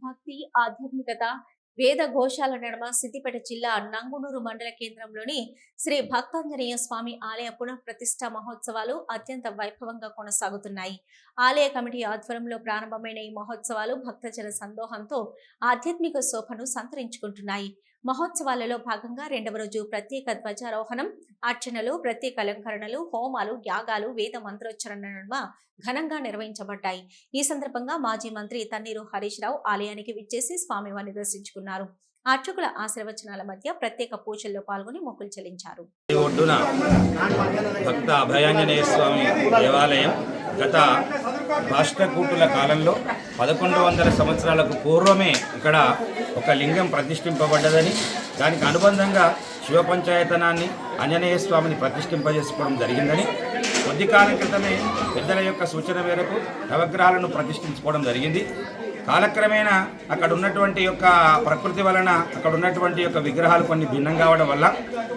భక్తి, ఆధ్యాత్మికత, వేద ఘోషాల నడుమ సిద్దిపేట జిల్లా నంగునూరు మండల కేంద్రంలోని శ్రీ భక్తాంజనేయ స్వామి ఆలయ పునఃప్రతిష్ఠ మహోత్సవాలు అత్యంత వైభవంగా కొనసాగుతున్నాయి. ఆలయ కమిటీ ఆధ్వర్యంలో ప్రారంభమైన ఈ మహోత్సవాలు భక్తజన సందోహంతో ఆధ్యాత్మిక శోభను సంతరించుకుంటున్నాయి. మహోత్సవాలలో భాగంగా రెండవ రోజు ప్రత్యేక ధ్వజారోహణం, అర్చనలు, ప్రత్యేక అలంకరణలు, హోమాలు, యాగాలు, వేద మంత్రోచ్చరణ నడుమ ఘనంగా నిర్వహించబడ్డాయి. ఈ సందర్భంగా మాజీ మంత్రి తన్నీరు హరీష్ రావు ఆలయానికి విచ్చేసి స్వామివారిని దర్శించుకున్నారు. అర్చకుల ఆశీర్వచనాల మధ్య ప్రత్యేక పూజల్లో పాల్గొని మొక్కులు చెల్లించారు. భక్త అభయాంజనేయ స్వామి దేవాలయం గత రాష్ట్రకూటుల కాలంలో 1100 సంవత్సరాలకు పూర్వమే ఇక్కడ ఒక లింగం ప్రతిష్ఠింపబడ్డదని, దానికి అనుబంధంగా శివ పంచాయతనాన్ని ఆంజనేయ స్వామిని ప్రతిష్ఠింపజేసుకోవడం జరిగిందని, కొద్ది కాలం క్రితమే పెద్దల యొక్క సూచన మేరకు నవగ్రహాలను ప్రతిష్ఠించుకోవడం జరిగింది. కాలక్రమేణా అక్కడ ఉన్నటువంటి యొక్క ప్రకృతి వలన అక్కడ ఉన్నటువంటి యొక్క విగ్రహాలు కొన్ని భిన్నం కావడం వల్ల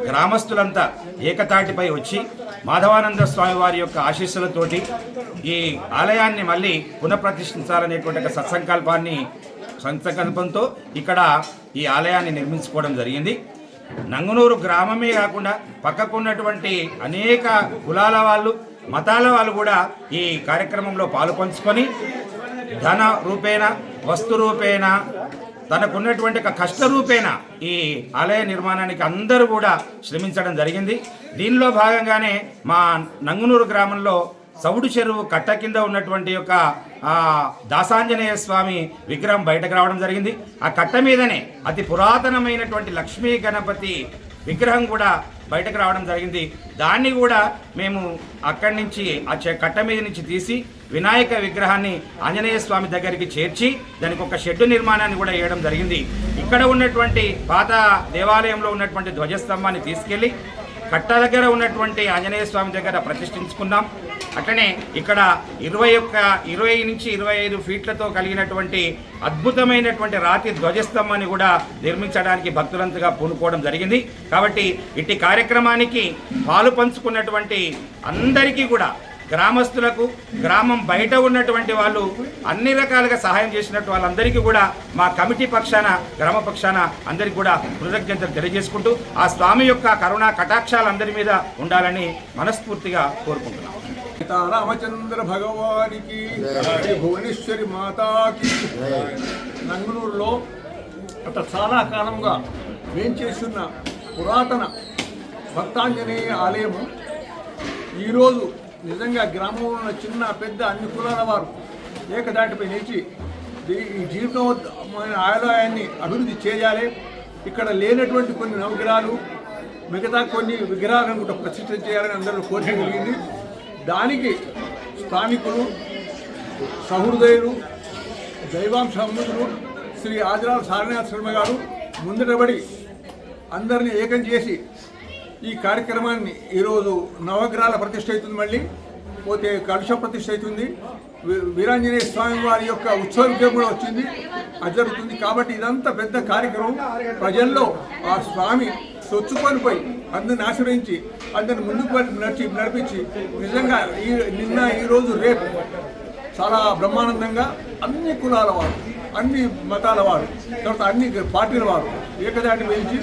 గ్రామస్తులంతా ఏకతాటిపై వచ్చి మాధవానంద స్వామి వారి యొక్క ఆశీస్సులతోటి ఈ ఆలయాన్ని మళ్ళీ పునఃప్రతిష్ఠించాలనేటువంటి ఒక సంకల్పంతో ఇక్కడ ఈ ఆలయాన్ని నిర్మించుకోవడం జరిగింది. నంగునూరు గ్రామమే కాకుండా పక్కకున్నటువంటి అనేక కులాల వాళ్ళు, మతాల వాళ్ళు కూడా ఈ కార్యక్రమంలో పాలుపంచుకొని ధన రూపేణ, వస్తు రూపేణ, తనకున్నటువంటి ఒక కష్ట రూపేణ ఈ ఆలయ నిర్మాణానికి అందరూ కూడా శ్రమించడం జరిగింది. దీనిలో భాగంగానే మా నంగునూరు గ్రామంలో సౌడు చెరువు కట్ట కింద ఉన్నటువంటి యొక్క దాసాంజనేయ స్వామి విగ్రహం బయటకు రావడం జరిగింది. ఆ కట్ట మీదనే అతి పురాతనమైనటువంటి లక్ష్మీ గణపతి విగ్రహం కూడా బయటకు రావడం జరిగింది. దాన్ని కూడా మేము అక్కడి నుంచి ఆ కట్ట మీద నుంచి తీసి వినాయక విగ్రహాన్ని ఆంజనేయ స్వామి దగ్గరికి చేర్చి దానికి ఒక షెడ్డు నిర్మాణాన్ని కూడా వేయడం జరిగింది. ఇక్కడ ఉన్నటువంటి పాత దేవాలయంలో ఉన్నటువంటి ధ్వజస్తంభాన్ని తీసుకెళ్లి కట్ట దగ్గర ఉన్నటువంటి ఆంజనేయ స్వామి దగ్గర ప్రతిష్ఠించుకున్నాం. అట్లనే ఇక్కడ 20 నుంచి 25 ఫీట్లతో కలిగినటువంటి అద్భుతమైనటువంటి రాతి ధ్వజస్తంభాన్ని కూడా నిర్మించడానికి భక్తులంతగా పూనుకోవడం జరిగింది. కాబట్టి ఇట్టి కార్యక్రమానికి పాలు పంచుకున్నటువంటి అందరికీ కూడా, గ్రామస్తులకు, గ్రామం బయట ఉన్నటువంటి వాళ్ళు అన్ని రకాలుగా సహాయం చేసినట్టు వాళ్ళందరికీ కూడా మా కమిటీ పక్షాన, గ్రామ పక్షాన అందరికీ కూడా కృతజ్ఞతలు తెలియజేసుకుంటూ ఆ స్వామి యొక్క కరుణా కటాక్షాలు అందరి మీద ఉండాలని మనస్ఫూర్తిగా కోరుకుంటున్నాం. రామచంద్ర భగవానికి, భువనేశ్వరి మాతాకి. నంగునూరులో గత చాలా కాలంగా వేంచేస్తున్న పురాతన భక్తాంజనేయ ఆలయము ఈరోజు నిజంగా గ్రామంలో ఉన్న చిన్న పెద్ద అన్ని కులాల వారు ఏకదాటిపై నిలిచి ఈ జీవితమైన ఆలయాన్ని అభివృద్ధి చేయాలి. ఇక్కడ లేనటువంటి కొన్ని నవగ్రహాలు, మిగతా కొన్ని విగ్రహాలను కూడా ప్రతిష్ఠ చేయాలని అందరూ కోరిక కలిగింది. దానికి స్థానికులు, సహృదయులు, దైవాంశములు శ్రీ ఆదిరాల సారనాథ శర్మ గారు ముందటబడి అందరినీ ఏకం చేసి ఈ కార్యక్రమాన్ని ఈరోజు నవగ్రహాల ప్రతిష్ఠ అవుతుంది, మళ్ళీ పోతే కలుష ప్రతిష్ఠ అవుతుంది, వీరాంజనేయ స్వామి వారి యొక్క ఉత్సవం కూడా వచ్చింది, అది జరుగుతుంది. కాబట్టి ఇదంతా పెద్ద కార్యక్రమం. ప్రజల్లో ఆ స్వామి సొచ్చుకొని పోయి అందరిని ఆశ్రయించి అందరిని ముందుకు నడిపించి నిజంగా నిన్న ఈరోజు రేపు చాలా బ్రహ్మానందంగా అన్ని కులాల వారు, అన్ని మతాల వారు, తర్వాత అన్ని పార్టీల వారు ఏకదాటి వేయించి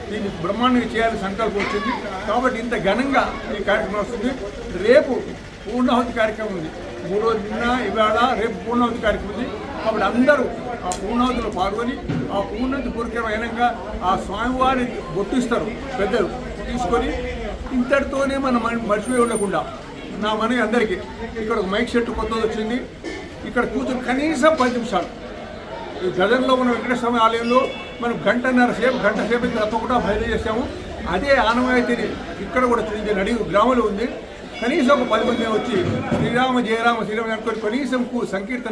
దీన్ని బ్రహ్మాండంగా చేయాలని సంకల్పం వచ్చింది. కాబట్టి ఇంత ఘనంగా ఈ కార్యక్రమం వస్తుంది. రేపు పూర్ణాహుతి కార్యక్రమం ఉంది. 3 రోజులు నిన్న, ఇవాళ, రేపు పూర్ణాహుతి కార్యక్రమం ఉంది. కాబట్టి అందరూ ఆ పూర్ణాహుతిలో పాల్గొని ఆ పూర్ణాహుతి పూర్వకం అయినాక ఆ స్వామివారిని బొట్టిస్తారు పెద్దలు తీసుకొని. ఇంతటితోనే మనం మర్చిపోయి ఉండకుండా నా మనవి అందరికీ ఇక్కడ ఒక మైక్ సెట్ కొత్తది వచ్చింది. ఇక్కడ కూర్చొని కనీసం 10 నిమిషాలు ఈ గదంలో ఉన్న వెంకటేశ్వర స్వామి ఆలయంలో మనం గంట సేపు తప్పకుండా బయట చేసాము. అదే ఆనవాయితీని ఇక్కడ కూడా నడి గ్రామంలో ఉంది. కనీసం ఒక 10 మంది వచ్చి శ్రీరామ జయరామ శ్రీరామ అనుకొని కనీసం సంకీర్తన